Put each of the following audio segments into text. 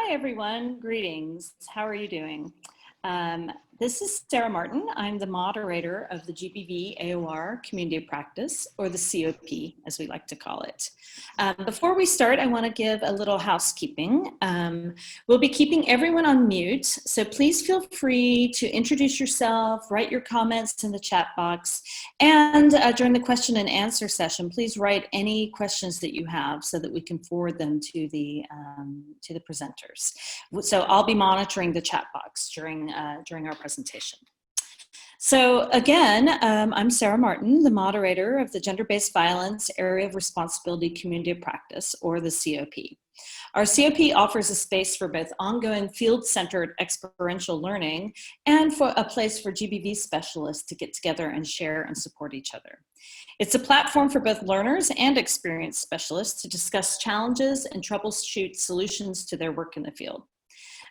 Hi everyone, greetings. How are you doing? This is Sarah Martin. I'm the moderator of the GBV AoR Community of Practice, or the COP as we like to call it. Before we start, I want to give a little housekeeping. We'll be keeping everyone on mute, so please feel free to introduce yourself, write your comments in the chat box, and during the question and answer session, please write any questions that you have so that we can forward them to the presenters. So I'll be monitoring the chat box during our presentation. So again, I'm Sarah Martin, the moderator of the Gender-Based Violence Area of Responsibility Community of Practice, or the COP. Our COP offers a space for both ongoing field-centered experiential learning and for a place for GBV specialists to get together and share and support each other. It's a platform for both learners and experienced specialists to discuss challenges and troubleshoot solutions to their work in the field.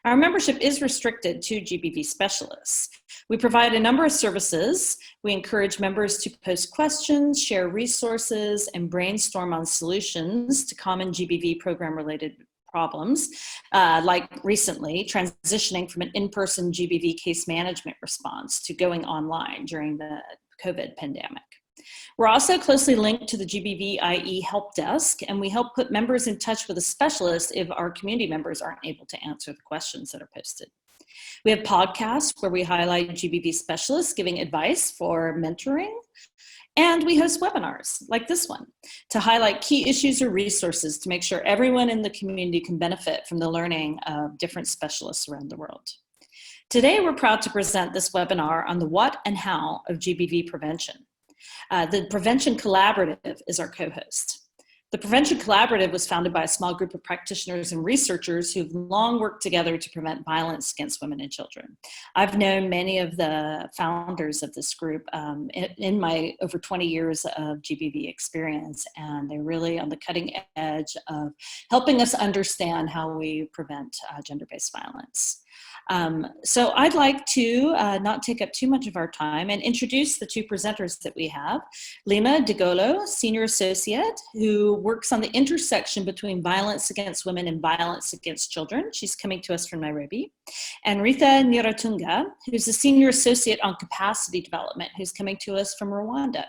Our membership is restricted to GBV specialists. We provide a number of services. We encourage members to post questions, share resources, and brainstorm on solutions to common GBV program-related problems, like recently transitioning from an in-person GBV case management response to going online during the COVID pandemic. We're also closely linked to the GBV IE help desk, and we help put members in touch with a specialist if our community members aren't able to answer the questions that are posted. We have podcasts where we highlight GBV specialists giving advice for mentoring, and we host webinars like this one to highlight key issues or resources to make sure everyone in the community can benefit from the learning of different specialists around the world. Today, we're proud to present this webinar on the what and how of GBV prevention. The Prevention Collaborative is our co-host. The Prevention Collaborative was founded by a small group of practitioners and researchers who've long worked together to prevent violence against women and children. I've known many of the founders of this group in my over 20 years of GBV experience, and they're really on the cutting edge of helping us understand how we prevent gender-based violence. So I'd like to not take up too much of our time and introduce the two presenters that we have. Lima Digolo, Senior Associate, who works on the intersection between violence against women and violence against children. She's coming to us from Nairobi. And Rita Nyiratunga, who's a Senior Associate on Capacity Development, who's coming to us from Rwanda.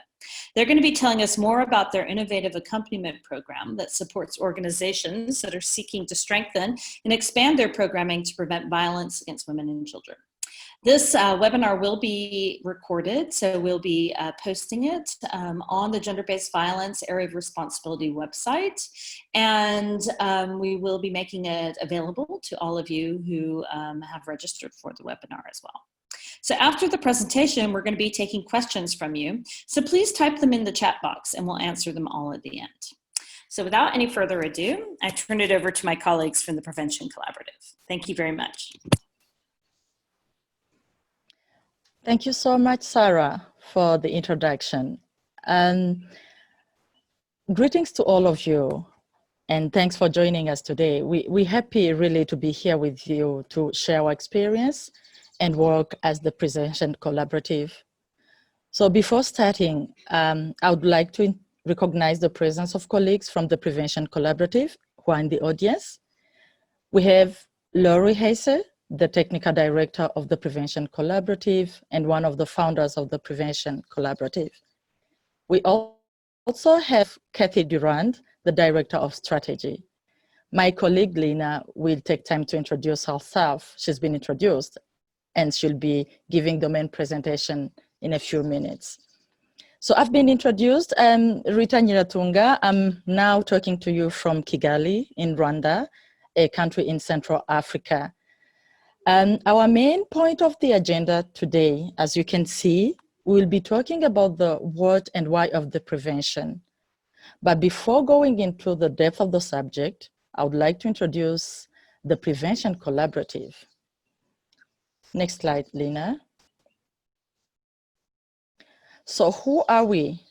They're going to be telling us more about their innovative accompaniment program that supports organizations that are seeking to strengthen and expand their programming to prevent violence against women and children. This webinar will be recorded, so we'll be posting it on the Gender-Based Violence Area of Responsibility website, and we will be making it available to all of you who have registered for the webinar as well. So after the presentation, we're going to be taking questions from you. So please type them in the chat box and we'll answer them all at the end. So without any further ado, I turn it over to my colleagues from the Prevention Collaborative. Thank you very much. Thank you so much, Sarah, for the introduction. Greetings to all of you, and thanks for joining us today. We're happy really to be here with you to share our experience and work as the Prevention Collaborative. So before starting, I would like to recognize the presence of colleagues from the Prevention Collaborative who are in the audience. We have Laurie Heiser, the Technical Director of the Prevention Collaborative and one of the founders of the Prevention Collaborative. We also have Kathy Durand, the Director of Strategy. My colleague Lina will take time to introduce herself. She's been introduced, and she'll be giving the main presentation in a few minutes. So I've been introduced, Rita Nyiratunga. I'm now talking to you from Kigali in Rwanda, a country in Central Africa. Our main point of the agenda today, as you can see, we'll be talking about the what and why of the prevention. But before going into the depth of the subject, I would like to introduce the Prevention Collaborative. Next slide, Lina. So who are we?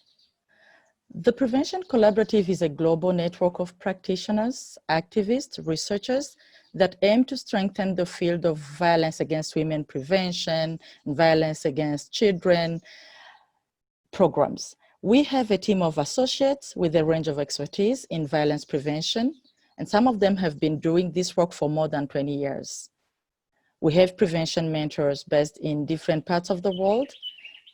The Prevention Collaborative is a global network of practitioners, activists, researchers that aim to strengthen the field of violence against women prevention, and violence against children programs. We have a team of associates with a range of expertise in violence prevention, And some of them have been doing this work for more than 20 years. We have prevention mentors based in different parts of the world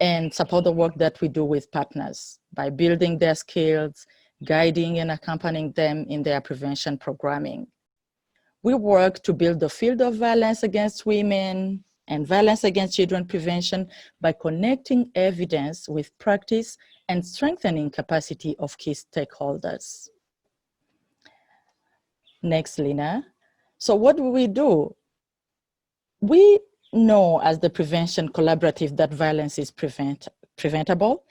and support the work that we do with partners by building their skills, guiding and accompanying them in their prevention programming. We work to build the field of violence against women and violence against children prevention by connecting evidence with practice and strengthening capacity of key stakeholders. Next, Lina. So what do? We know as the Prevention Collaborative that violence is preventable,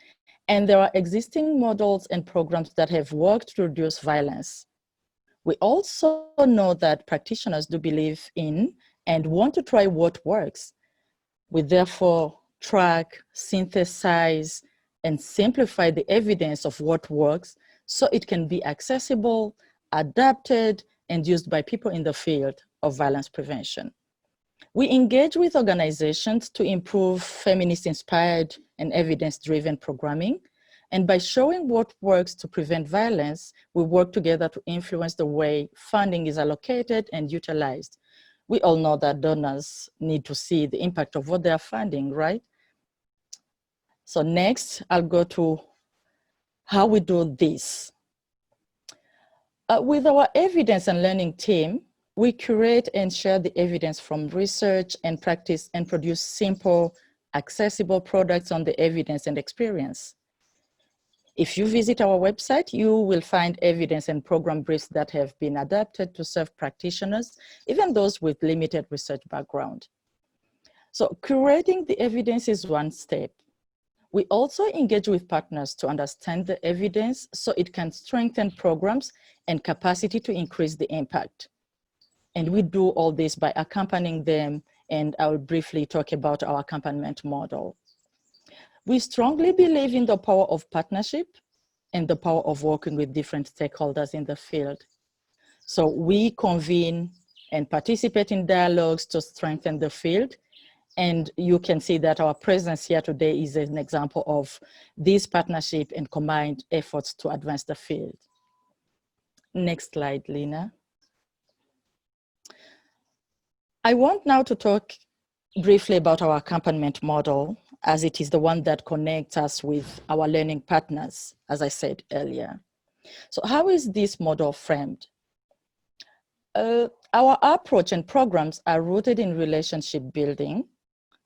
and there are existing models and programs that have worked to reduce violence. We also know that practitioners do believe in and want to try what works. We therefore track, synthesize, and simplify the evidence of what works so it can be accessible, adapted, and used by people in the field of violence prevention. We engage with organizations to improve feminist-inspired and evidence-driven programming. And by showing what works to prevent violence, we work together to influence the way funding is allocated and utilized. We all know that donors need to see the impact of what they are funding, right? So next, I'll go to how we do this. With our evidence and learning team, we curate and share the evidence from research and practice and produce simple, accessible products on the evidence and experience. If you visit our website, you will find evidence and program briefs that have been adapted to serve practitioners, even those with limited research background. So curating the evidence is one step. We also engage with partners to understand the evidence so it can strengthen programs and capacity to increase the impact. And we do all this by accompanying them, and I will briefly talk about our accompaniment model. We strongly believe in the power of partnership and the power of working with different stakeholders in the field. So we convene and participate in dialogues to strengthen the field. And you can see that our presence here today is an example of this partnership and combined efforts to advance the field. Next slide, Lina. I want now to talk briefly about our accompaniment model, as it is the one that connects us with our learning partners, as I said earlier. So how is this model framed? Our approach and programs are rooted in relationship building.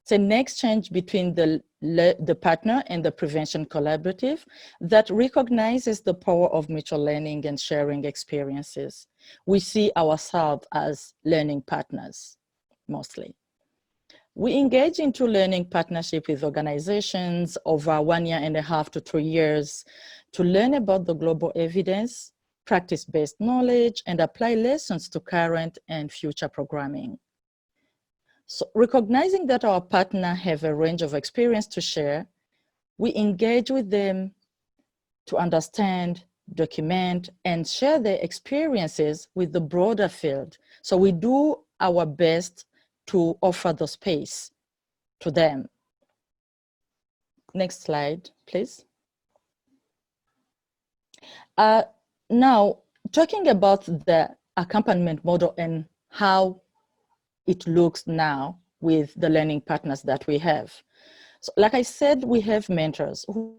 It's an exchange between the partner and the prevention collaborative that recognizes the power of mutual learning and sharing experiences. We see ourselves as learning partners, mostly. We engage into learning partnership with organizations over 1.5 to 2 years to learn about the global evidence, practice-based knowledge, and apply lessons to current and future programming. So recognizing that our partners have a range of experience to share, we engage with them to understand, document, and share their experiences with the broader field. So we do our best to offer the space to them. Next slide, please. Now, talking about the accompaniment model and how it looks now with the learning partners that we have. So like I said, we have mentors who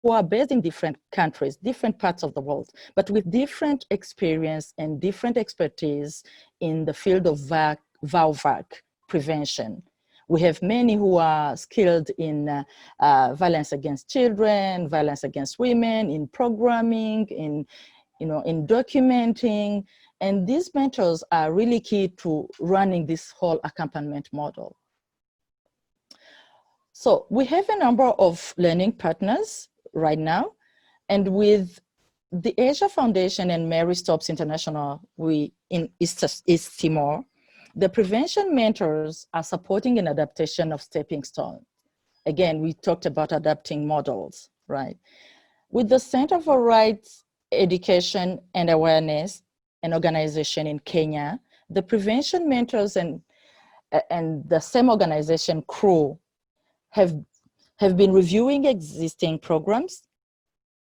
are based in different countries, different parts of the world, but with different experience and different expertise in the field of VAC prevention. We have many who are skilled in violence against children, violence against women, in programming, in documenting, and these mentors are really key to running this whole accompaniment model. So we have a number of learning partners right now, and with the Asia Foundation and Mary Stopes International, in East Timor, the prevention mentors are supporting an adaptation of stepping stones. Again, we talked about adapting models, right? With the Center for Rights, Education and Awareness, an organization in Kenya, the prevention mentors and the same organization crew have been reviewing existing programs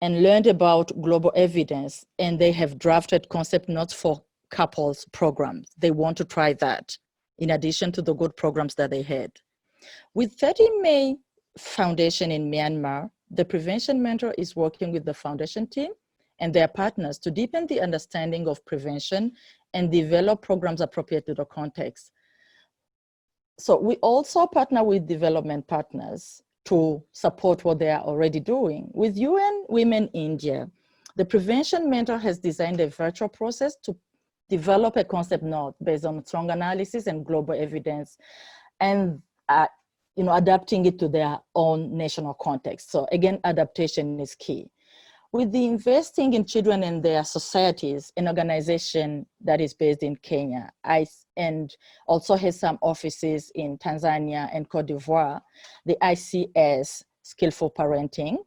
and learned about global evidence, and they have drafted concept notes for couples programs. They want to try that in addition to the good programs that they had. With 30 May Foundation in Myanmar, the prevention mentor is working with the foundation team and their partners to deepen the understanding of prevention and develop programs appropriate to the context. So we also partner with development partners to support what they are already doing. With UN Women India, the prevention mentor has designed a virtual process to develop a concept note based on strong analysis and global evidence, and adapting it to their own national context. So again, adaptation is key. With the Investing in Children and Their Societies, an organization that is based in Kenya, and also has some offices in Tanzania and Cote d'Ivoire, the ICS Skillful Parenting.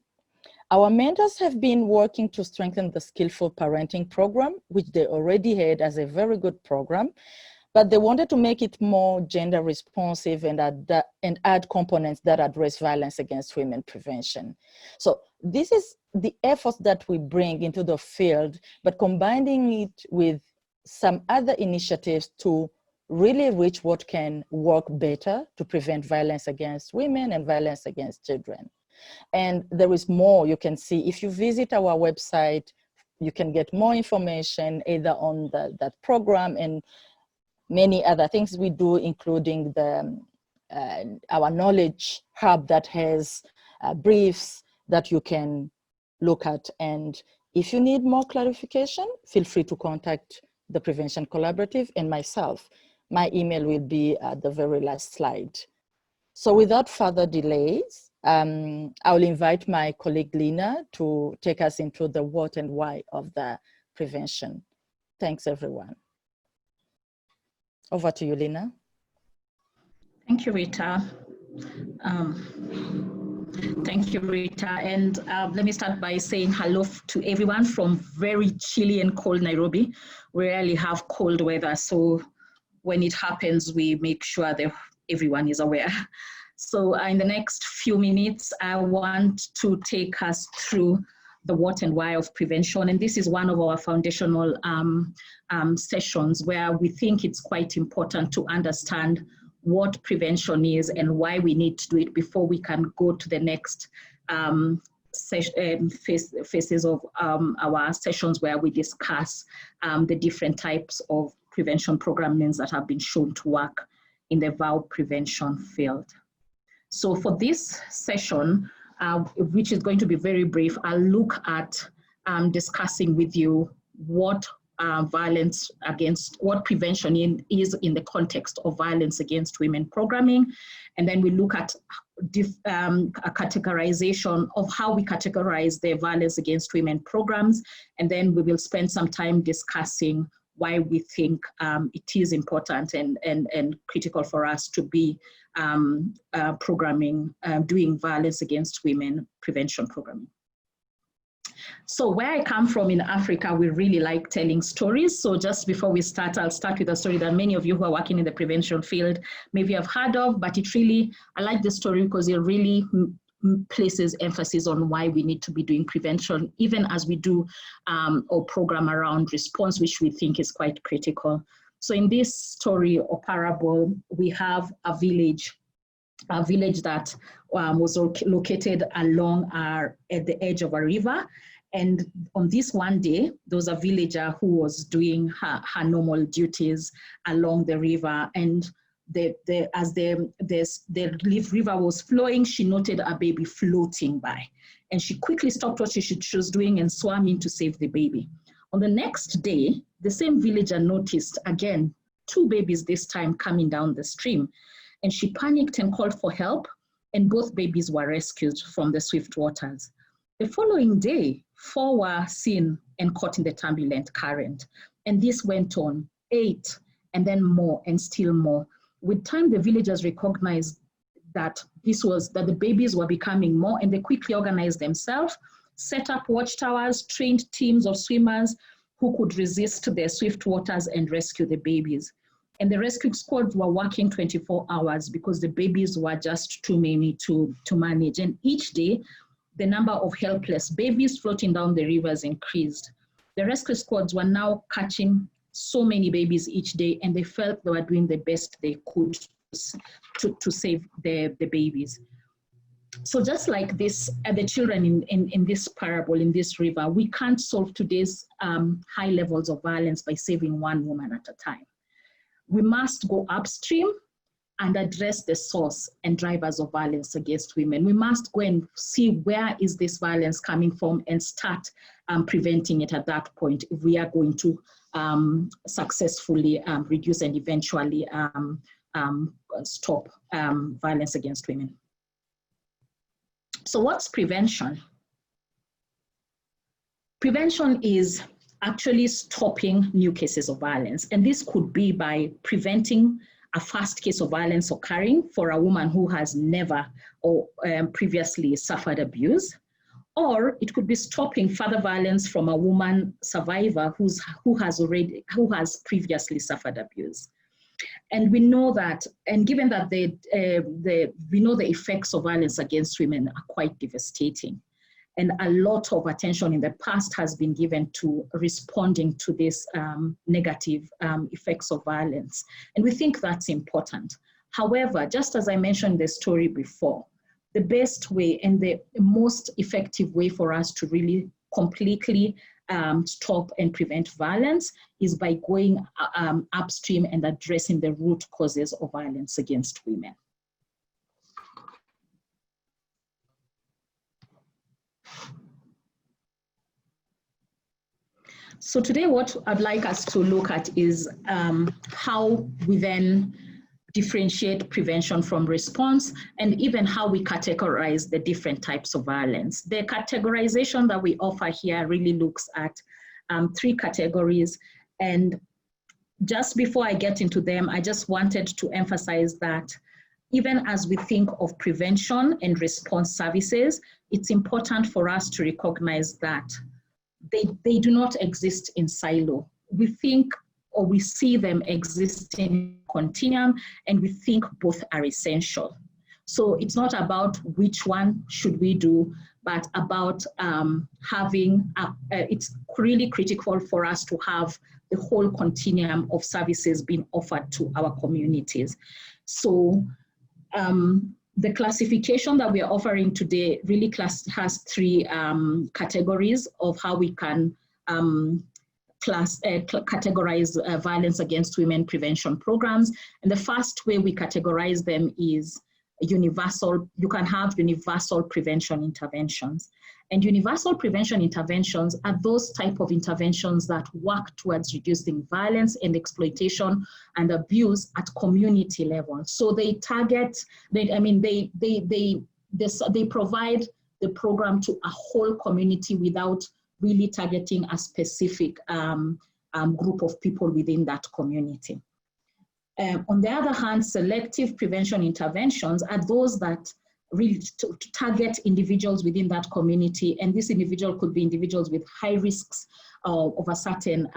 Our mentors have been working to strengthen the Skillful Parenting Program, which they already had as a very good program, but they wanted to make it more gender responsive and add components that address violence against women prevention. So this is the efforts that we bring into the field, but combining it with some other initiatives to really reach what can work better to prevent violence against women and violence against children. And there is more you can see. If you visit our website, you can get more information either on that program and many other things we do, including our knowledge hub that has briefs that you can look at. And if you need more clarification, feel free to contact the Prevention Collaborative and myself. My email will be at the very last slide. So without further delays, I will invite my colleague Lina to take us into the what and why of the prevention. Thanks, everyone. Over to you, Lina. Thank you, Rita. Thank you, Rita. And let me start by saying hello to everyone from very chilly and cold Nairobi. We rarely have cold weather, so when it happens, we make sure that everyone is aware. So in the next few minutes, I want to take us through the what and why of prevention. And this is one of our foundational sessions where we think it's quite important to understand what prevention is and why we need to do it before we can go to the next phases of our sessions where we discuss the different types of prevention programs that have been shown to work in the VAU prevention field. So for this session, which is going to be very brief, I'll look at discussing with you what prevention is in the context of violence against women programming. And then we look at a categorization of how we categorize the violence against women programs. And then we will spend some time discussing why we think it is important and critical for us to be doing violence against women prevention programming. So where I come from in Africa, we really like telling stories. So just before we start, I'll start with a story that many of you who are working in the prevention field maybe have heard of, but I like the story because it really places emphasis on why we need to be doing prevention, even as we do our program around response, which we think is quite critical. So in this story or parable, we have a village that was located along at the edge of a river. And on this one day, there was a villager who was doing her normal duties along the river. And as the river was flowing, she noted a baby floating by. And she quickly stopped what she was doing and swam in to save the baby. On the next day, the same villager noticed, again, 2 babies this time coming down the stream. And she panicked and called for help, and both babies were rescued from the swift waters. The following day, 4 were seen and caught in the turbulent current. And this went on, 8, and then more, and still more. With time, the villagers recognized that the babies were becoming more, and they quickly organized themselves, set up watchtowers, trained teams of swimmers who could resist the swift waters and rescue the babies. And the rescue squads were working 24 hours because the babies were just too many to manage. And each day, the number of helpless babies floating down the rivers increased. The rescue squads were now catching so many babies each day, and they felt they were doing the best they could to save the babies. So just like this, the children in this parable, in this river, we can't solve today's high levels of violence by saving one woman at a time. We must go upstream and address the source and drivers of violence against women. We must go and see where is this violence coming from and start preventing it at that point if we are going to successfully reduce and eventually stop violence against women. So what's prevention? Prevention is actually stopping new cases of violence. And this could be by preventing a first case of violence occurring for a woman who has never or previously suffered abuse, or it could be stopping further violence from a woman survivor who has previously suffered abuse. And we know that, and given that we know the effects of violence against women are quite devastating. And a lot of attention in the past has been given to responding to these negative effects of violence. And we think that's important. However, just as I mentioned the story before, the best way and the most effective way for us to really completely stop and prevent violence is by going upstream and addressing the root causes of violence against women. So today what I'd like us to look at is how we then differentiate prevention from response, and even how we categorize the different types of violence. The categorization that we offer here really looks at 3 categories. And just before I get into them, I just wanted to emphasize that even as we think of prevention and response services, it's important for us to recognize that they do not exist in silo. We think or we see them existing in continuum, and we think both are essential. So it's not about which one should we do, but about it's really critical for us to have the whole continuum of services being offered to our communities. So the classification that we are offering today really has 3 categories of how we can categorize violence against women prevention programs. And the first way we categorize them is universal. You can have universal prevention interventions. And universal prevention interventions are those type of interventions that work towards reducing violence and exploitation and abuse at community level. So they target, they provide the program to a whole community without really targeting a specific group of people within that community. On the other hand, selective prevention interventions are those that really target individuals within that community, and this individual could be individuals with high risks of a certain,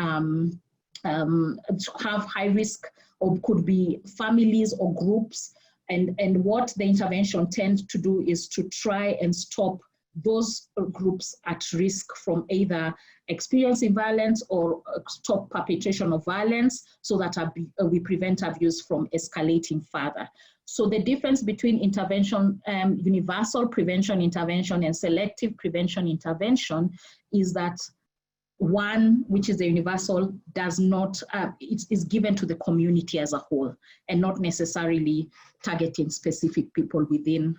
have high risk, or could be families or groups, and what the intervention tends to do is to try and stop those groups at risk from either experiencing violence or stop perpetration of violence, so that we prevent abuse from escalating further. So the difference between intervention, universal prevention intervention and selective prevention intervention is that one, which is the universal, does not, it is given to the community as a whole and not necessarily targeting specific people within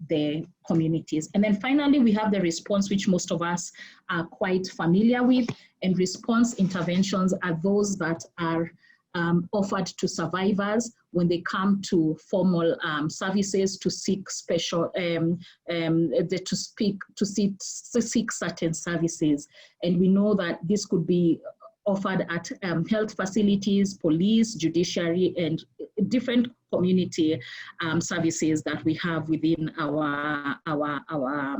the communities. And then finally, we have the response, which most of us are quite familiar with. And response interventions are those that are offered to survivors when they come to formal services to seek special, seek certain services. And we know that this could be offered at health facilities, police, judiciary, and different community services that we have within our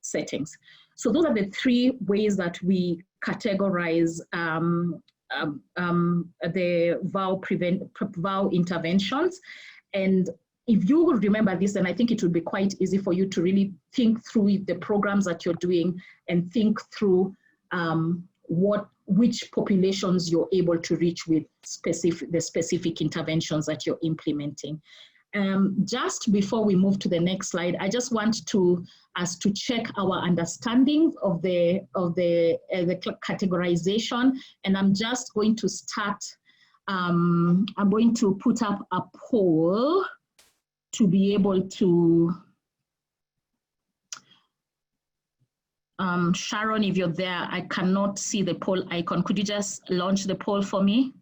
settings. So those are the 3 ways that we categorize the VOW interventions. And if you will remember this, then I think it would be quite easy for you to really think through the programs that you're doing and think through which populations you're able to reach with the specific interventions that you're implementing. Just before we move to the next slide, I just want us to check our understanding of the categorization, and I'm just going to start. I'm going to put up a poll to be able to, Sharon, if you're there, I cannot see the poll icon. Could you just launch the poll for me?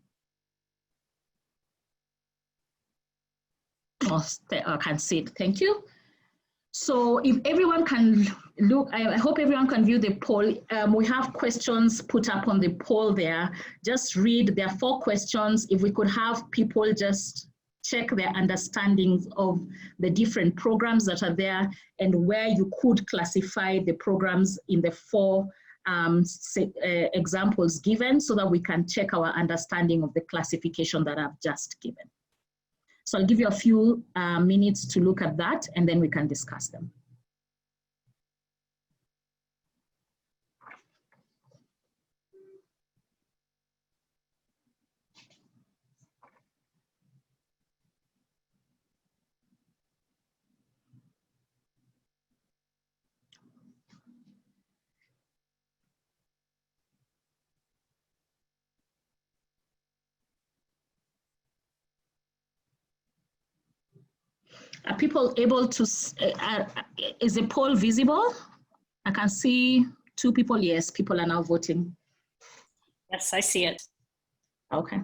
Oh, I can see it, thank you. So if everyone can look, I hope everyone can view the poll. We have questions put up on the poll there. Just read, there are 4 questions. If we could have people just check their understandings of the different programs that are there and where you could classify the programs in the 4 examples given, so that we can check our understanding of the classification that I've just given. So I'll give you a few minutes to look at that, and then we can discuss them. Are people able to, is the poll visible? I can see 2 people, yes, people are now voting. Yes, I see it. Okay.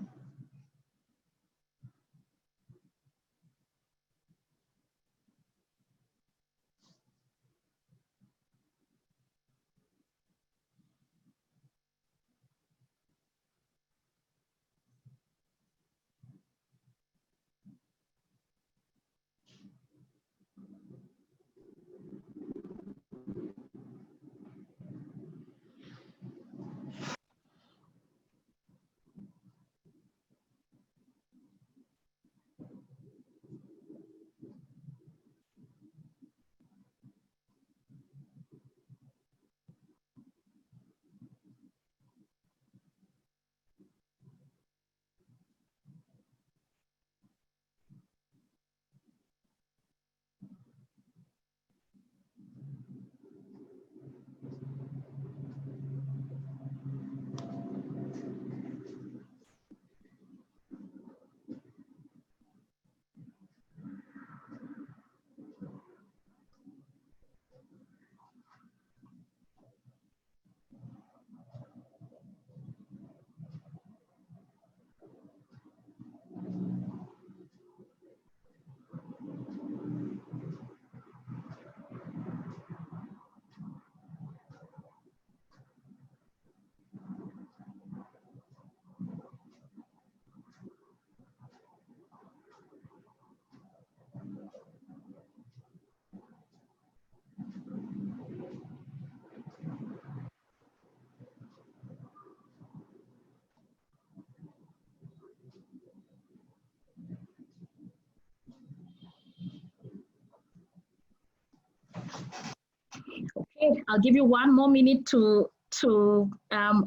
Okay, I'll give you 1 more minute to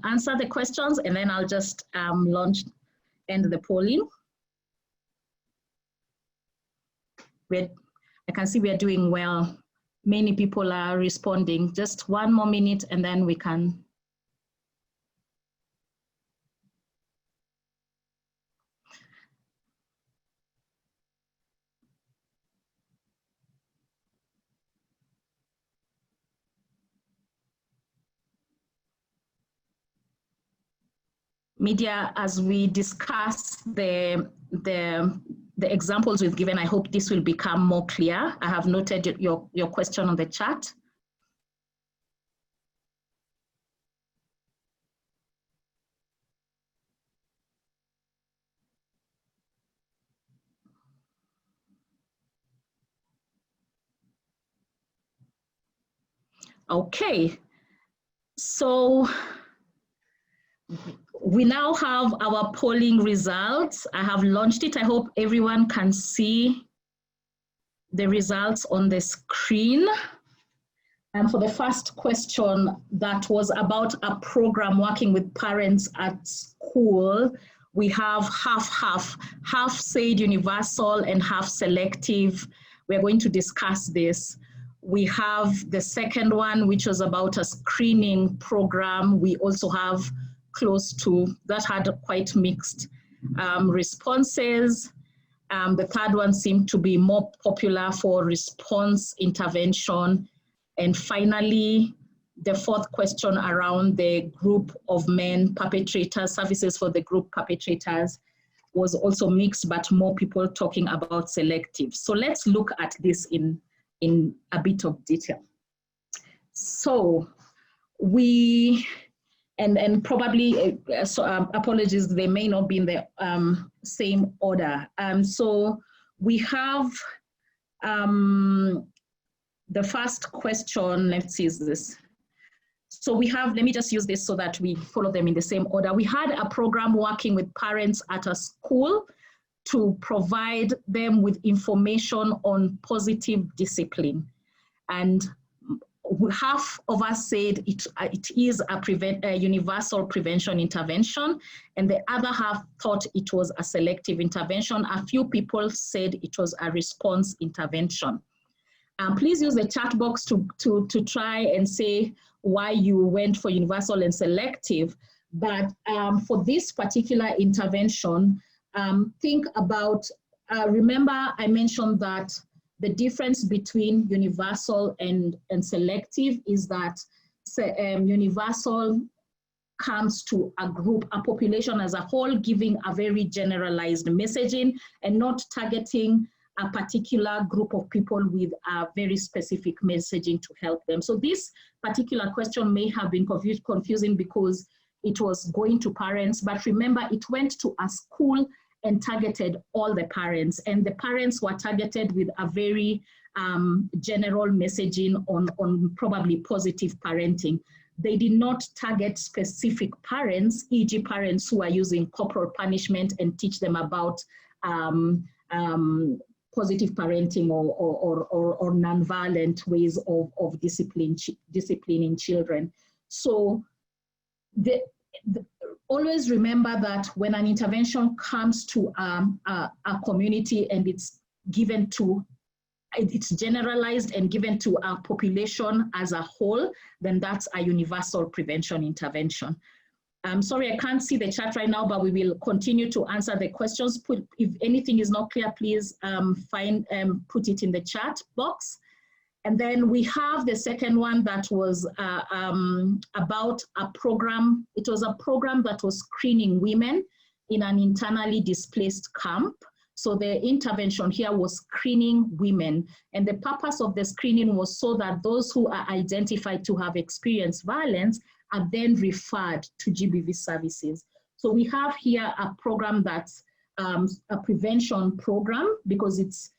answer the questions, and then I'll just end the polling. I can see we are doing well. Many people are responding. Just 1 more minute, and then we can. Media, as we discuss the examples we've given, I hope this will become more clear. I have noted your question on the chat. Okay, so we now have our polling results. I have launched it. I hope everyone can see the results on the screen. And for the first question, that was about a program working with parents at school, we have half said universal and half selective. We're going to discuss this. We have the second one, which was about a screening program. We also have close to, that had quite mixed responses. The third one seemed to be more popular for response intervention. And finally, the fourth question around the group of men perpetrators, services for the group perpetrators, was also mixed, but more people talking about selective. So let's look at this in a bit of detail. So we, and probably, apologies, they may not be in the same order. So we have, the first question, let's see, is this. So we have, let me just use this so that we follow them in the same order. We had a program working with parents at a school to provide them with information on positive discipline. And half of us said it is a universal prevention intervention, and the other half thought it was a selective intervention. A few people said it was a response intervention. Please use the chat box to try and say why you went for universal and selective. But for this particular intervention, think about, remember I mentioned that the difference between universal and selective is that universal comes to a group, a population as a whole, giving a very generalized messaging and not targeting a particular group of people with a very specific messaging to help them. So this particular question may have been confusing because it was going to parents, but remember it went to a school and targeted all the parents, and the parents were targeted with a very general messaging on probably positive parenting. They did not target specific parents, e.g. parents who are using corporal punishment, and teach them about positive parenting or non-violent ways of disciplining children. So always remember that when an intervention comes to a community and it's given to, it's generalized and given to a population as a whole, then that's a universal prevention intervention. I'm sorry, I can't see the chat right now, but we will continue to answer the questions. If anything is not clear, please put it in the chat box. And then we have the second one that was about a program. It was a program that was screening women in an internally displaced camp. So the intervention here was screening women. And the purpose of the screening was so that those who are identified to have experienced violence are then referred to GBV services. So we have here a program that's a prevention program, because it's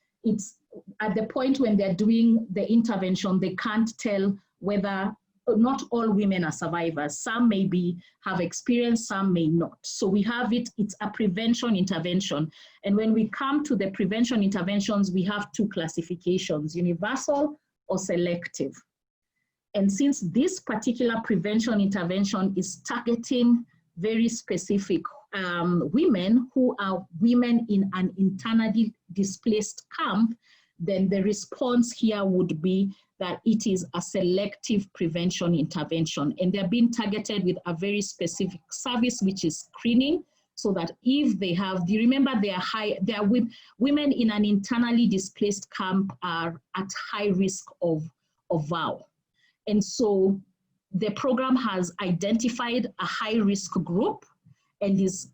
at the point when they're doing the intervention, they can't tell whether, not all women are survivors. Some maybe have experience, some may not. So we have it's a prevention intervention. And when we come to the prevention interventions, we have two classifications, universal or selective. And since this particular prevention intervention is targeting very specific women who are women in an internally displaced camp, then the response here would be that it is a selective prevention intervention. And they're being targeted with a very specific service, which is screening, so that if they have, do you remember women in an internally displaced camp are at high risk of VAW. And so the program has identified a high-risk group and is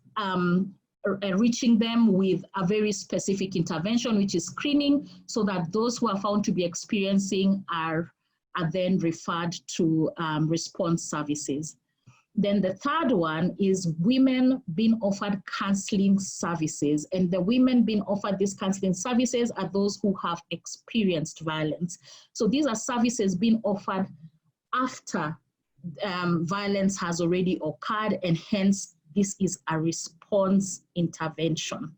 reaching them with a very specific intervention, which is screening, so that those who are found to be experiencing are then referred to response services. Then the third one is women being offered counseling services. And the women being offered these counseling services are those who have experienced violence. So these are services being offered after violence has already occurred, and hence this is a response intervention.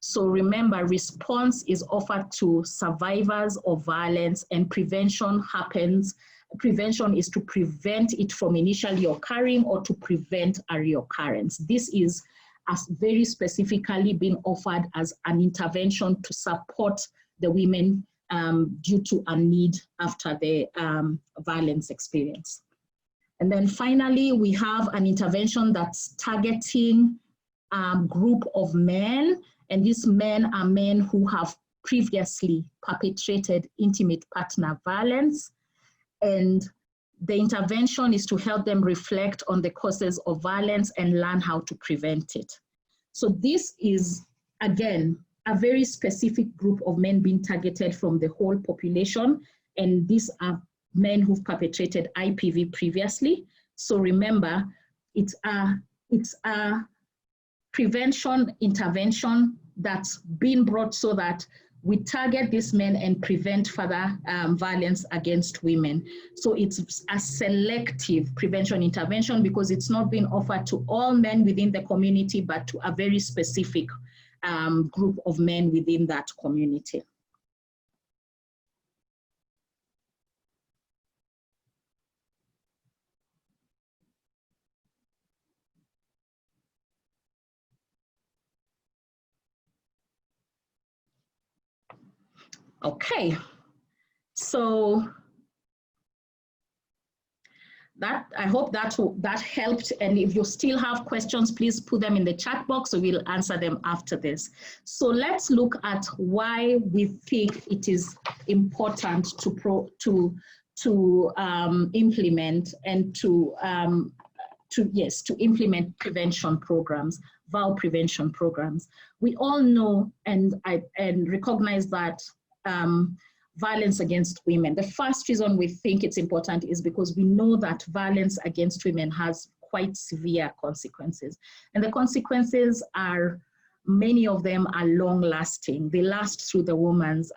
So remember, response is offered to survivors of violence, and prevention happens. Prevention is to prevent it from initially occurring or to prevent a reoccurrence. This is as very specifically being offered as an intervention to support the women due to a need after the violence experience. And then finally, we have an intervention that's targeting a group of men, and these men are men who have previously perpetrated intimate partner violence. And the intervention is to help them reflect on the causes of violence and learn how to prevent it. So this is, again, a very specific group of men being targeted from the whole population. And these are men who've perpetrated IPV previously. So remember, it's a prevention intervention that's been brought so that we target these men and prevent further violence against women. So it's a selective prevention intervention because it's not being offered to all men within the community, but to a very specific group of men within that community. Okay, so I hope that helped. And if you still have questions, please put them in the chat box, so we'll answer them after this. So let's look at why we think it is important to implement and to implement prevention programs, vow prevention programs. We all know and recognize that violence against women. The first reason we think it's important is because we know that violence against women has quite severe consequences. And the consequences are, many of them are long lasting. They last through the woman's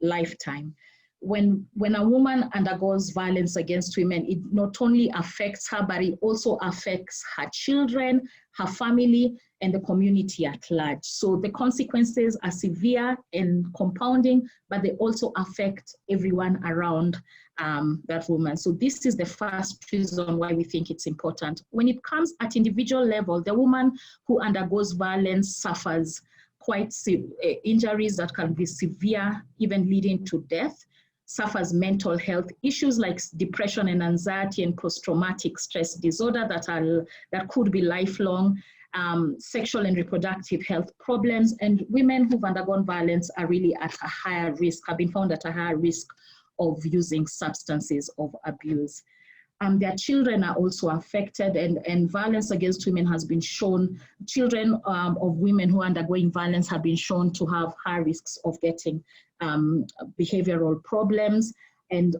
lifetime. When a woman undergoes violence against women, it not only affects her, but it also affects her children, her family, and the community at large. So the consequences are severe and compounding, but they also affect everyone around that woman. So this is the first reason why we think it's important. When it comes at individual level, the woman who undergoes violence suffers quite injuries that can be severe, even leading to death, suffers mental health issues like depression and anxiety and post-traumatic stress disorder that could be lifelong, sexual and reproductive health problems, and women who've undergone violence are really at a higher risk, have been found at a higher risk of using substances of abuse. Their children are also affected, and violence against women has been shown, children of women who are undergoing violence have been shown to have high risks of getting behavioral problems, and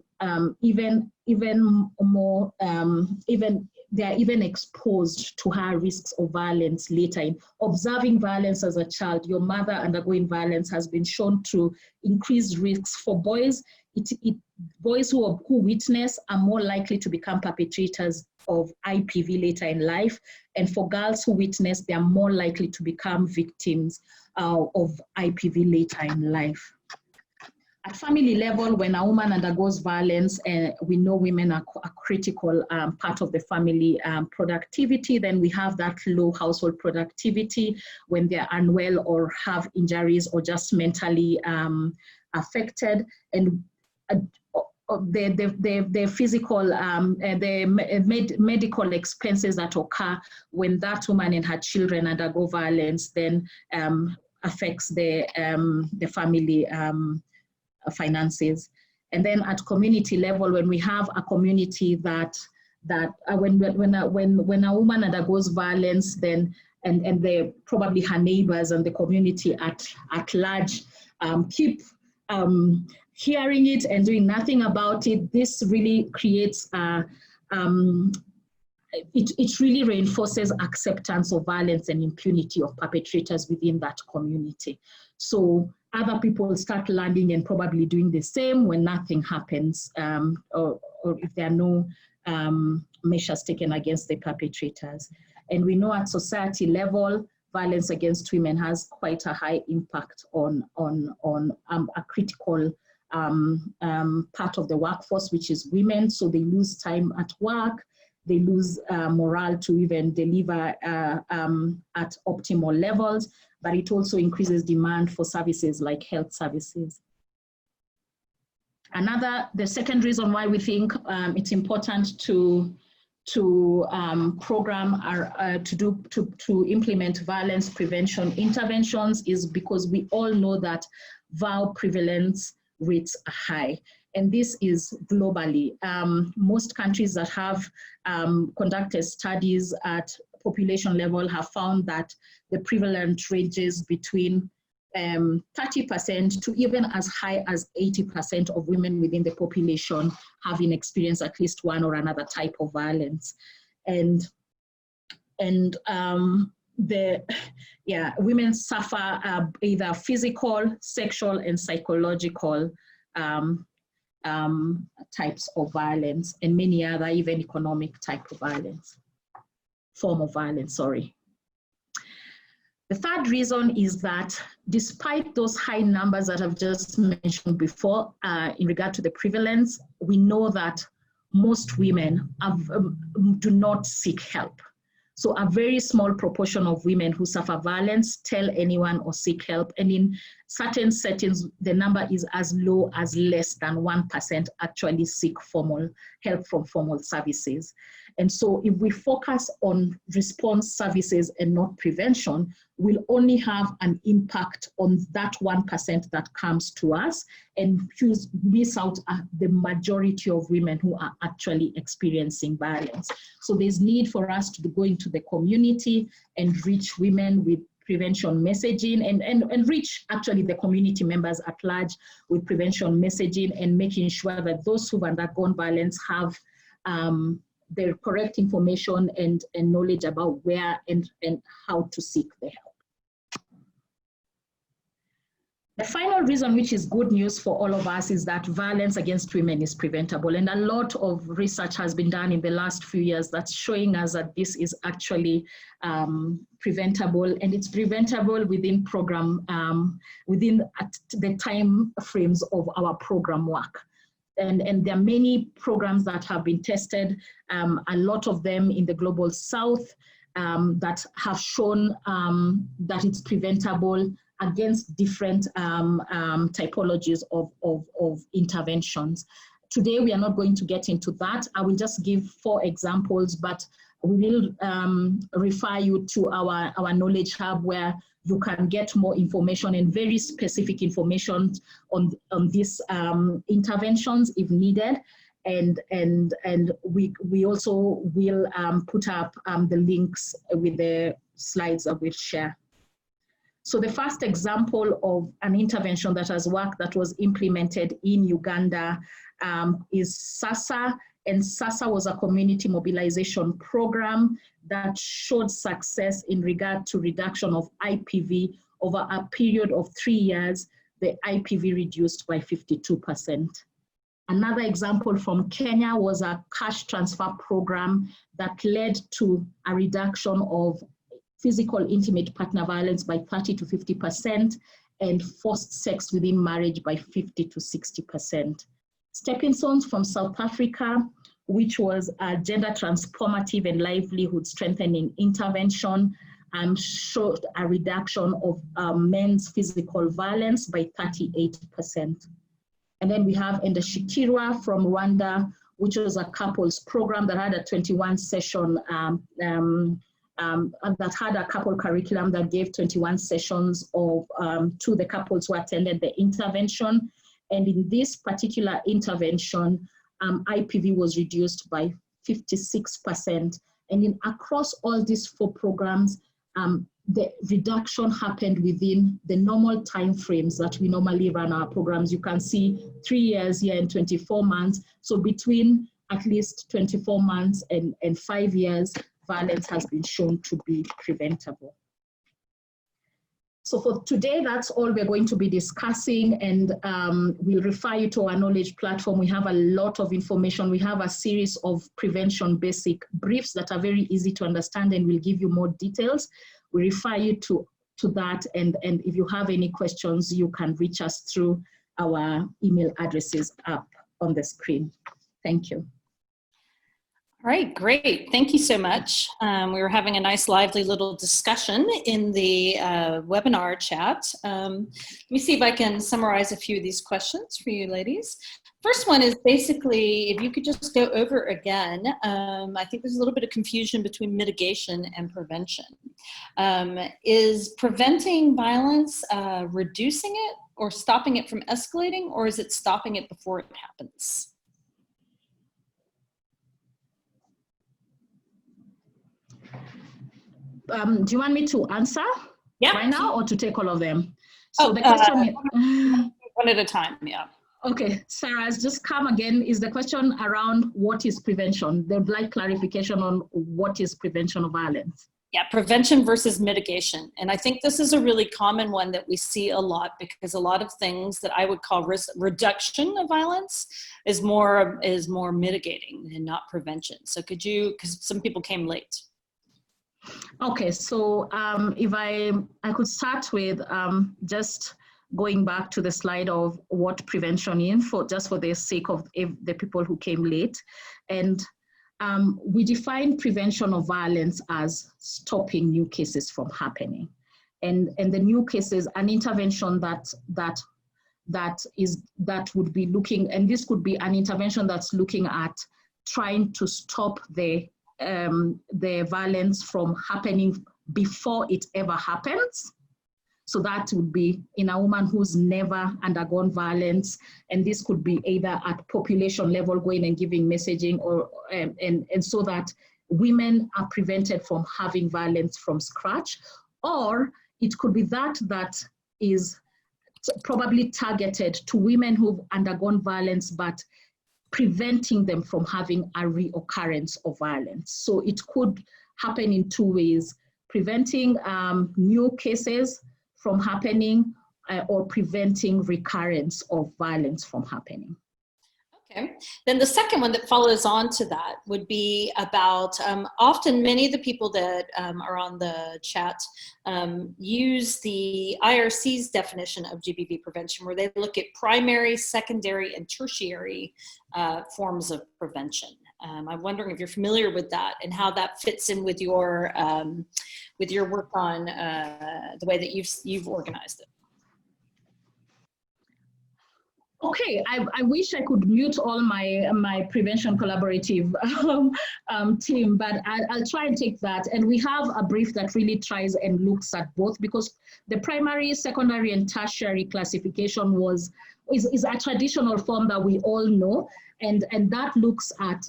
they are even exposed to high risks of violence later. In observing violence as a child, your mother undergoing violence has been shown to increase risks for boys. Boys who witness are more likely to become perpetrators of IPV later in life. And for girls who witness, they are more likely to become victims of IPV later in life. At family level, when a woman undergoes violence, we know women are a critical part of the family productivity, then we have that low household productivity when they're unwell or have injuries or just mentally affected. And the physical, medical expenses that occur when that woman and her children undergo violence then affects the family finances. And then at community level, when we have a community that when a woman undergoes violence, then and they probably her neighbors and the community at large keep hearing it and doing nothing about it, this really creates it really reinforces acceptance of violence and impunity of perpetrators within that community. So other people start learning and probably doing the same when nothing happens, or if there are no measures taken against the perpetrators. And we know at society level, violence against women has quite a high impact on a critical part of the workforce, which is women. So they lose time at work, they lose morale to even deliver at optimal levels, but it also increases demand for services like health services. The second reason why we think it's important to program to implement violence prevention interventions is because we all know that VAW prevalence rates are high. And this is globally. Most countries that have conducted studies at population level have found that the prevalence ranges between 30% to even as high as 80% of women within the population having experienced at least one or another type of violence. And women suffer either physical, sexual, and psychological types of violence, and many other, even economic type of form of violence, sorry. The third reason is that despite those high numbers that I've just mentioned before in regard to the prevalence, we know that most women do not seek help. So a very small proportion of women who suffer violence tell anyone or seek help. And in certain settings, the number is as low as less than 1% actually seek formal help from formal services. And so if we focus on response services and not prevention, we'll only have an impact on that 1% that comes to us and miss out the majority of women who are actually experiencing violence. So there's need for us to go into the community and reach women with prevention messaging and reach actually the community members at large with prevention messaging and making sure that those who've undergone violence have the correct information and knowledge about where and how to seek the help. The final reason, which is good news for all of us, is that violence against women is preventable. And a lot of research has been done in the last few years that's showing us that this is actually preventable, and it's preventable within within the time frames of our program work. And there are many programs that have been tested, a lot of them in the global south, that have shown that it's preventable against different typologies of interventions. Today, we are not going to get into that. I will just give 4 examples, but we will refer you to our Knowledge Hub, where you can get more information and very specific information on these interventions if needed. And we also will put up the links with the slides that we'll share. So the first example of an intervention that has worked, that was implemented in Uganda, is SASA. And SASA was a community mobilization program that showed success in regard to reduction of IPV. Over a period of 3 years, the IPV reduced by 52%. Another example from Kenya was a cash transfer program that led to a reduction of physical intimate partner violence by 30 to 50% and forced sex within marriage by 50 to 60%. Stepping Stones from South Africa, which was a gender transformative and livelihood strengthening intervention, showed a reduction of men's physical violence by 38%. And then we have Endashikirwa from Rwanda, which was a couples program that had a 21 session, that had a couple curriculum that gave 21 sessions of to the couples who attended the intervention. And in this particular intervention, IPV was reduced by 56%. And across all these 4 programs, the reduction happened within the normal time frames that we normally run our programs. You can see 3 years here and 24 months. So between at least 24 months and 5 years, violence has been shown to be preventable. So for today, that's all we're going to be discussing, and we'll refer you to our knowledge platform. We have a lot of information. We have a series of prevention basic briefs that are very easy to understand, and we'll give you more details. we refer you to that. And if you have any questions, you can reach us through our email addresses up on the screen. Thank you. All right, great. Thank you so much. We were having a nice, lively little discussion in the webinar chat. Let me see if I can summarize a few of these questions for you ladies. First one is basically, if you could just go over again, I think there's a little bit of confusion between mitigation and prevention. Is preventing violence reducing it or stopping it from escalating, or is it stopping it before it happens? Do you want me to answer right now or to take all of them? So the question one at a time, yeah. Okay, Sarah, just come again. Is the question around what is prevention? They'd like clarification on what is prevention of violence. Yeah, prevention versus mitigation. And I think this is a really common one that we see a lot, because a lot of things that I would call risk reduction of violence is more mitigating and not prevention. So could you, because some people came late. Okay, so if I could start with just going back to the slide of what prevention is, just for the sake of the people who came late. And we define prevention of violence as stopping new cases from happening. And the new cases, an intervention that would be looking, and this could be an intervention that's looking at trying to stop the violence from happening before it ever happens. So that would be in a woman who's never undergone violence, and this could be either at population level, going and giving messaging, or and so that women are prevented from having violence from scratch, or it could be that is probably targeted to women who've undergone violence, but preventing them from having a reoccurrence of violence. So it could happen in two ways: preventing new cases from happening, or preventing recurrence of violence from happening. Okay, then the second one that follows on to that would be about, often many of the people that are on the chat use the IRC's definition of GBV prevention, where they look at primary, secondary, and tertiary forms of prevention. I'm wondering if you're familiar with that and how that fits in with your work on the way that you've organized it. Okay, I wish I could mute all my prevention collaborative team, but I'll try and take that. And we have a brief that really tries and looks at both, because the primary, secondary, and tertiary classification is a traditional form that we all know, and that looks at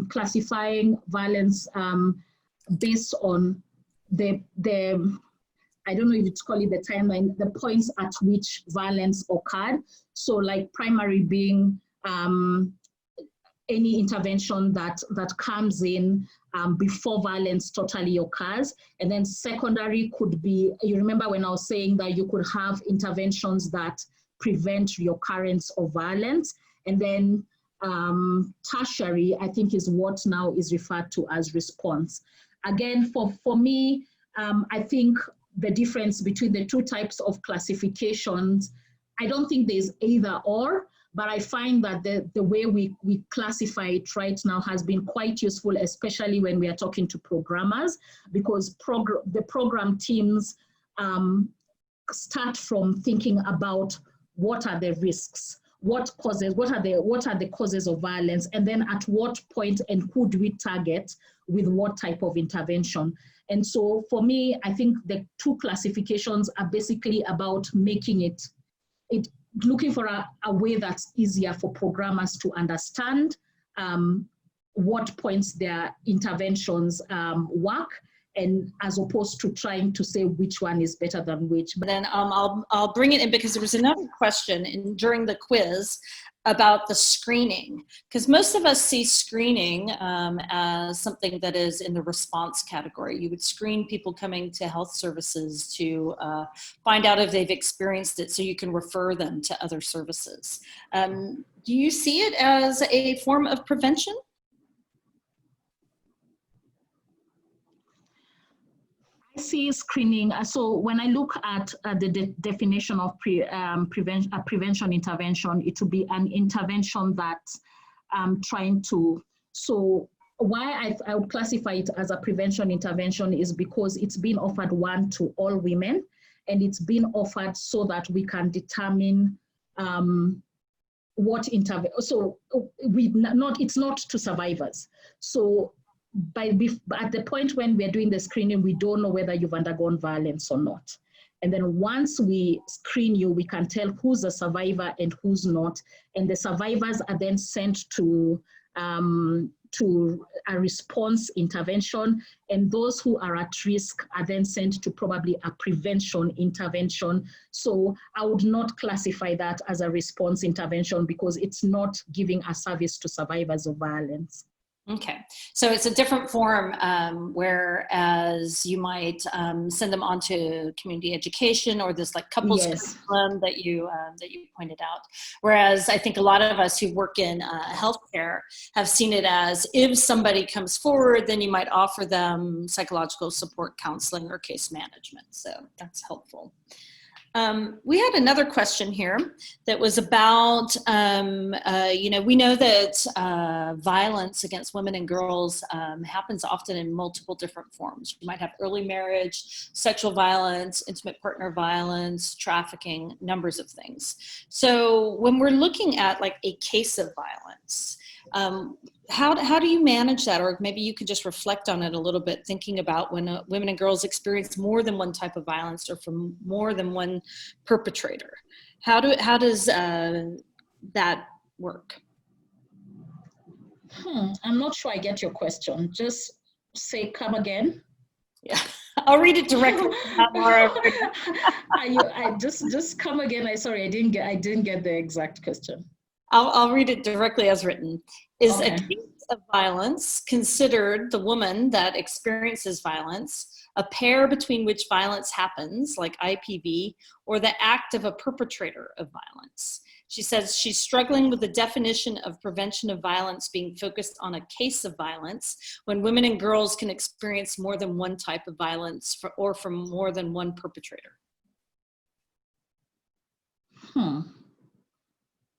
classifying violence based on the I don't know if it's called it the timeline, the points at which violence occurred. So like primary being any intervention that comes in before violence totally occurs. And then secondary could be, you remember when I was saying that you could have interventions that prevent reoccurrence of violence. And then tertiary, I think, is what now is referred to as response. Again, for me, I think the difference between the two types of classifications, I don't think there's either or, but I find that the way we classify it right now has been quite useful, especially when we are talking to programmers, because the program teams start from thinking about what are the risks, what are the causes of violence, and then at what point and who do we target with what type of intervention. And so for me, I think the two classifications are basically about making it looking for a way that's easier for programmers to understand what points their interventions work, and as opposed to trying to say which one is better than which. But then I'll bring it in, because there was another question during the quiz about the screening, because most of us see screening as something that is in the response category. You would screen people coming to health services to find out if they've experienced it, so you can refer them to other services. Do you see it as a form of prevention? see screening, so when I look at the definition of prevention intervention, it will be an intervention that's trying to, so why I would classify it as a prevention intervention is because it's been offered to all women, and it's been offered so that we can determine what intervention, so it's not to survivors. So at the point when we're doing the screening, we don't know whether you've undergone violence or not. And then once we screen you, we can tell who's a survivor and who's not. And the survivors are then sent to a response intervention, and those who are at risk are then sent to probably a prevention intervention. So I would not classify that as a response intervention because it's not giving a service to survivors of violence. Okay, so it's a different form, whereas you might send them on to community education or this like couples curriculum that you pointed out. Whereas I think a lot of us who work in healthcare have seen it as if somebody comes forward, then you might offer them psychological support, counseling, or case management. So that's helpful. We had another question here that was about, we know that violence against women and girls happens often in multiple different forms. You might have early marriage, sexual violence, intimate partner violence, trafficking, numbers of things. So when we're looking at like a case of violence, how do you manage that? Or maybe you could just reflect on it a little bit, thinking about when women and girls experience more than one type of violence or from more than one perpetrator. How does that work? I'm not sure I get your question. Just say, come again. Yeah, I'll read it directly. Just come again. Sorry, I didn't get the exact question. I'll read it directly as written. Is a case of violence considered the woman that experiences violence, a pair between which violence happens, like IPV, or the act of a perpetrator of violence? She says she's struggling with the definition of prevention of violence being focused on a case of violence when women and girls can experience more than one type of violence or from more than one perpetrator.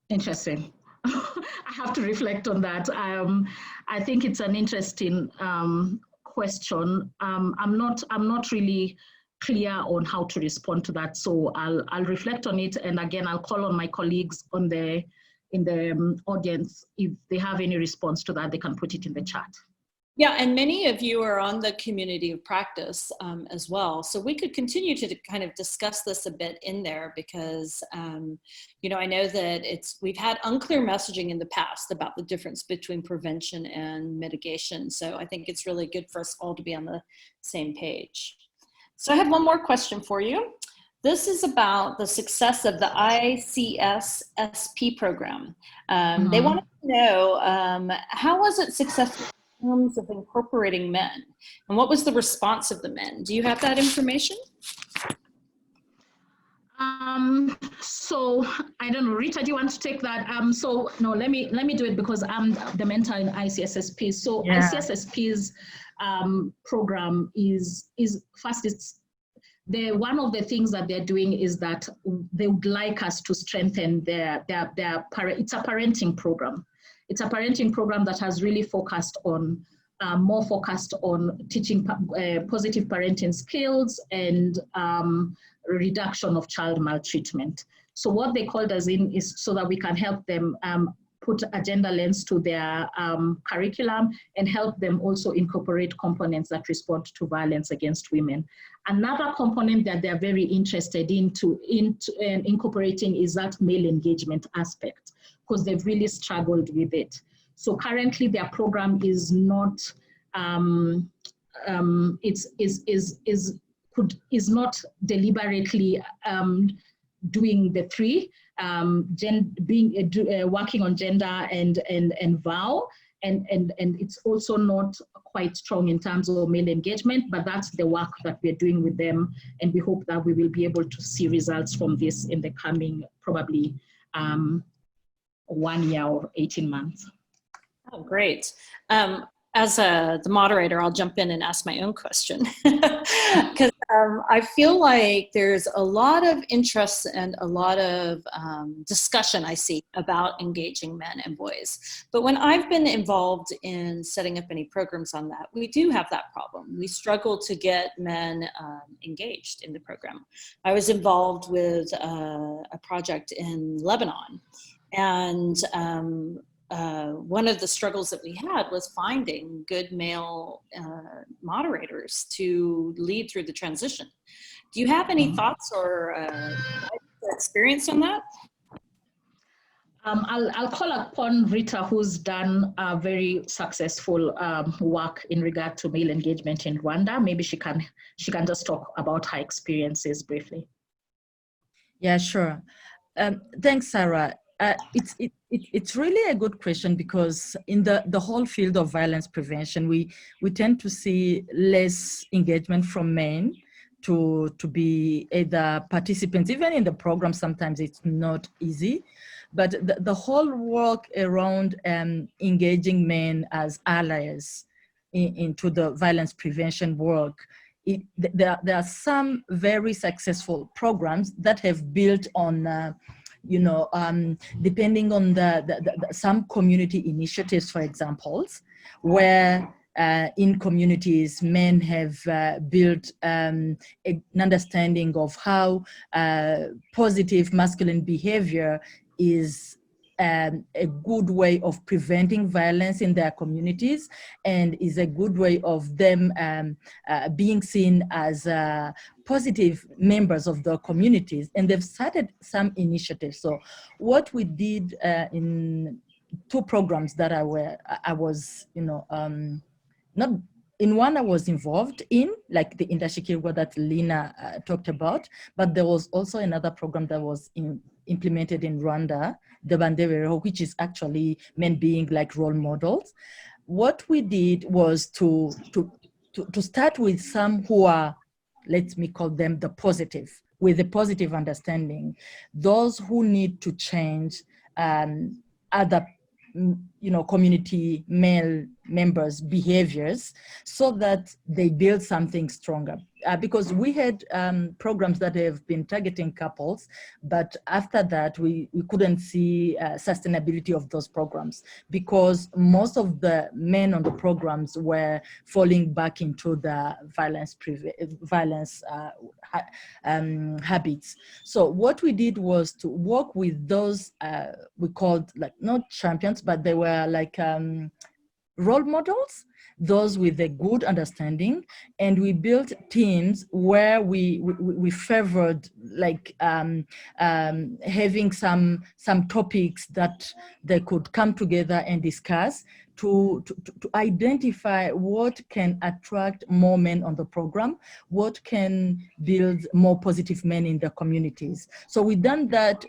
Interesting. I have to reflect on that. I think it's an interesting question. I'm not really clear on how to respond to that, so I'll reflect on it, and again I'll call on my colleagues in the audience. If they have any response to that, they can put it in the chat. Yeah, and many of you are on the community of practice as well. So we could continue to kind of discuss this a bit in there because, I know that we've had unclear messaging in the past about the difference between prevention and mitigation. So I think it's really good for us all to be on the same page. So I have one more question for you. This is about the success of the SSS program. They wanted to know, how was it successful in terms of incorporating men? And what was the response of the men? Do you have that information? So I don't know, Rita, do you want to take that? So no, let me do it because I'm the mentor in ICSSP. So ICSSP's program is first, one of the things that they're doing is that they would like us to strengthen it's a parenting program. It's a parenting program that has really focused on, more focused on teaching positive parenting skills and reduction of child maltreatment. So what they called us in is so that we can help them put a gender lens to their curriculum and help them also incorporate components that respond to violence against women. Another component that they're very interested in incorporating is that male engagement aspect, because they've really struggled with it. So currently their program is not, is not deliberately doing the three, working on gender and vow, and it's also not quite strong in terms of male engagement, but that's the work that we're doing with them, and we hope that we will be able to see results from this in the coming probably 1 year or 18 months. Oh, great. as the moderator, I'll jump in and ask my own question. Because I feel like there's a lot of interest and a lot of discussion I see about engaging men and boys. But when I've been involved in setting up any programs on that, we do have that problem. We struggle to get men engaged in the program. I was involved with a project in Lebanon, and one of the struggles that we had was finding good male moderators to lead through the transition. Do you have any thoughts or experience on that? I'll call upon Rita, who's done a very successful work in regard to male engagement in Rwanda. Maybe she can just talk about her experiences briefly. Yeah, sure. Thanks, Sarah. It's really a good question, because in the whole field of violence prevention, we tend to see less engagement from men to be either participants. Even in the program, sometimes it's not easy. But the whole work around engaging men as allies into the violence prevention work, there are some very successful programs that have built on depending on some community initiatives, for example, where in communities, men have built an understanding of how positive masculine behavior is a good way of preventing violence in their communities, and is a good way of them being seen as positive members of the communities. And they've started some initiatives. So what we did in 2 programs that I was, not in one I was involved in, like the Indashikirwa that Lina talked about, but there was also another program that was implemented in Rwanda, the Bandewero, which is actually men being like role models. What we did was to start with some who are, let me call them the positive, with a positive understanding, those who need to change other community male members' behaviors so that they build something stronger. Because we had programs that have been targeting couples, but after that we couldn't see sustainability of those programs, because most of the men on the programs were falling back into the violence habits. So what we did was to work with those we called, like, not champions, but they were like role models, those with a good understanding, and we built teams where we favored, like having some topics that they could come together and discuss to identify what can attract more men on the program, what can build more positive men in the communities. So we've done that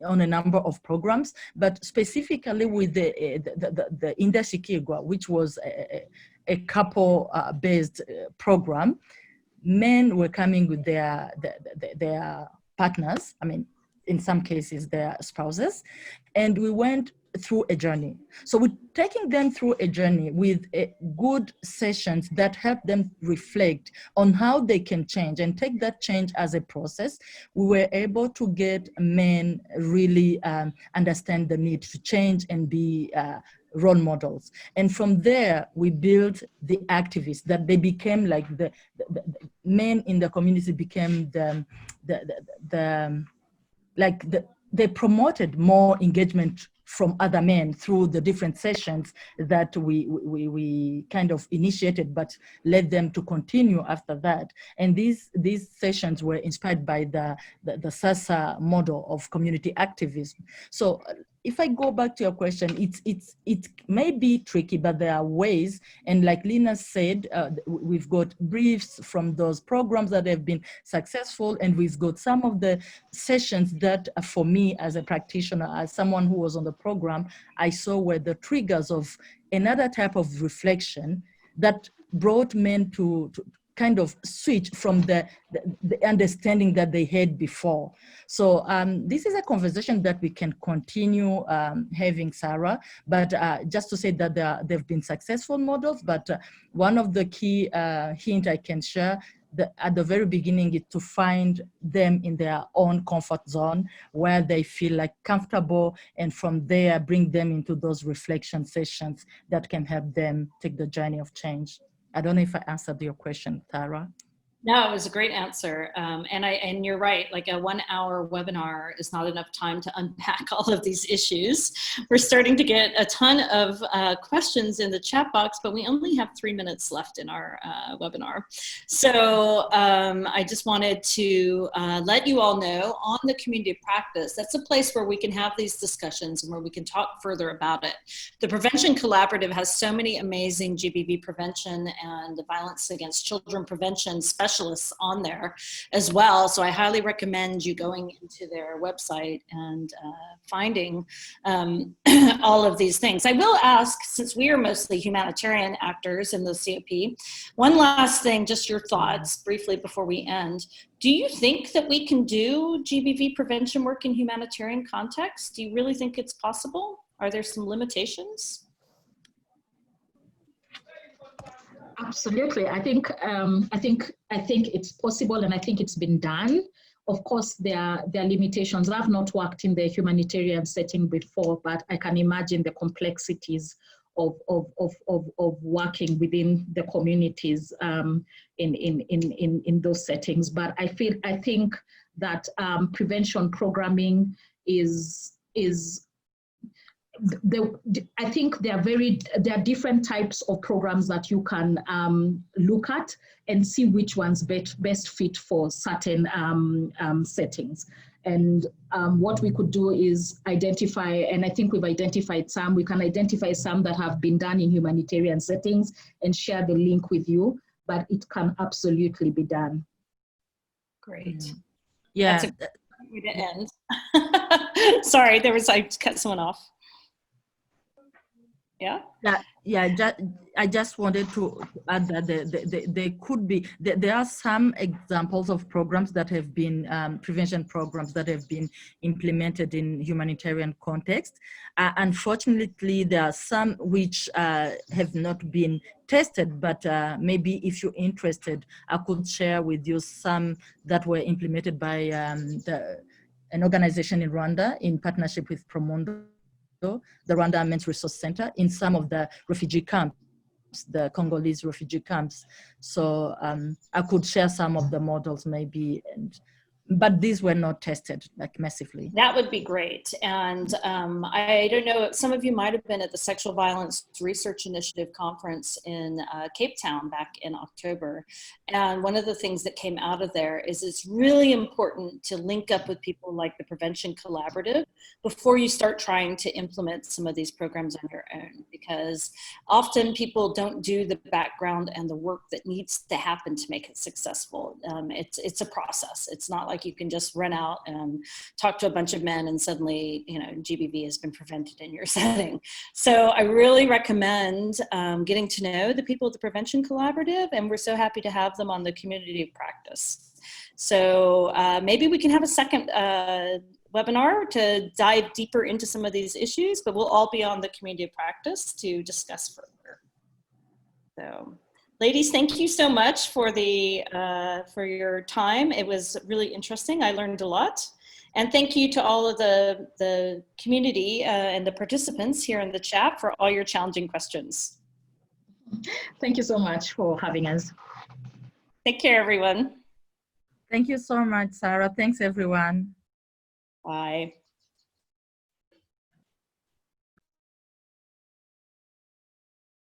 on a number of programs, but specifically with the Indashikirwa, which was a couple-based program. Men were coming with their partners, I mean, in some cases their spouses, and we went through a journey. So we're taking them through a journey with good sessions that help them reflect on how they can change and take that change as a process. We were able to get men really understand the need to change and be role models. And from there, we built the activists, that they became like the men in the community became they promoted more engagement from other men through the different sessions that we kind of initiated, but led them to continue after that. And these sessions were inspired by the SASA model of community activism. So if I go back to your question, it may be tricky, but there are ways. And like Lina said, we've got briefs from those programs that have been successful, and we've got some of the sessions that, for me as a practitioner, as someone who was on the program, I saw were the triggers of another type of reflection that brought men to kind of switch from the understanding that they had before. So this is a conversation that we can continue having, Sarah, but just to say that there have been successful models, but one of the key hint I can share at the very beginning is to find them in their own comfort zone where they feel like comfortable, and from there bring them into those reflection sessions that can help them take the journey of change. I don't know if I answered your question, Tara. No, it was a great answer. And you're right, like a 1 hour webinar is not enough time to unpack all of these issues. We're starting to get a ton of questions in the chat box, but we only have 3 minutes left in our webinar. So I just wanted to let you all know on the community of practice, that's a place where we can have these discussions and where we can talk further about it. The Prevention Collaborative has so many amazing GBV prevention and the violence against children prevention specialists on there as well. So I highly recommend you going into their website and finding all of these things. I will ask, since we are mostly humanitarian actors in the COP, one last thing, just your thoughts briefly before we end. Do you think that we can do GBV prevention work in humanitarian context? Do you really think it's possible? Are there some limitations? Absolutely. I think it's possible, and I think it's been done. Of course, there are limitations. I've not worked in the humanitarian setting before, but I can imagine the complexities of working within the communities in those settings. But I think that prevention programming I think there are different types of programs that you can look at and see which ones best fit for certain settings. And what we could do is identify, and I think we've identified some, we can identify some that have been done in humanitarian settings and share the link with you, but it can absolutely be done. Great. Yeah. That's a great way to end. Sorry, I cut someone off. Yeah. I just wanted to add that there are some examples of programs that have been prevention programs that have been implemented in humanitarian context. Unfortunately, there are some which have not been tested, but maybe if you're interested, I could share with you some that were implemented by an organization in Rwanda in partnership with Promondo, the Rwanda Men's Resource Center, in some of the refugee camps, the Congolese refugee camps. So I could share some of the models maybe, but these were not tested like massively. That would be great. And I don't know, some of you might have been at the Sexual Violence Research Initiative conference in Cape Town back in October. And one of the things that came out of there is it's really important to link up with people like the Prevention Collaborative before you start trying to implement some of these programs on your own, because often people don't do the background and the work that needs to happen to make it successful. It's a process. It's not like you can just run out and talk to a bunch of men and suddenly, GBV has been prevented in your setting. So I really recommend getting to know the people at the Prevention Collaborative, and we're so happy to have them on the community of practice. So maybe we can have a second webinar to dive deeper into some of these issues, but we'll all be on the community of practice to discuss further. So. Ladies, thank you so much for your time. It was really interesting. I learned a lot. And thank you to all of the community and the participants here in the chat for all your challenging questions. Thank you so much for having us. Take care, everyone. Thank you so much, Sarah. Thanks, everyone. Bye.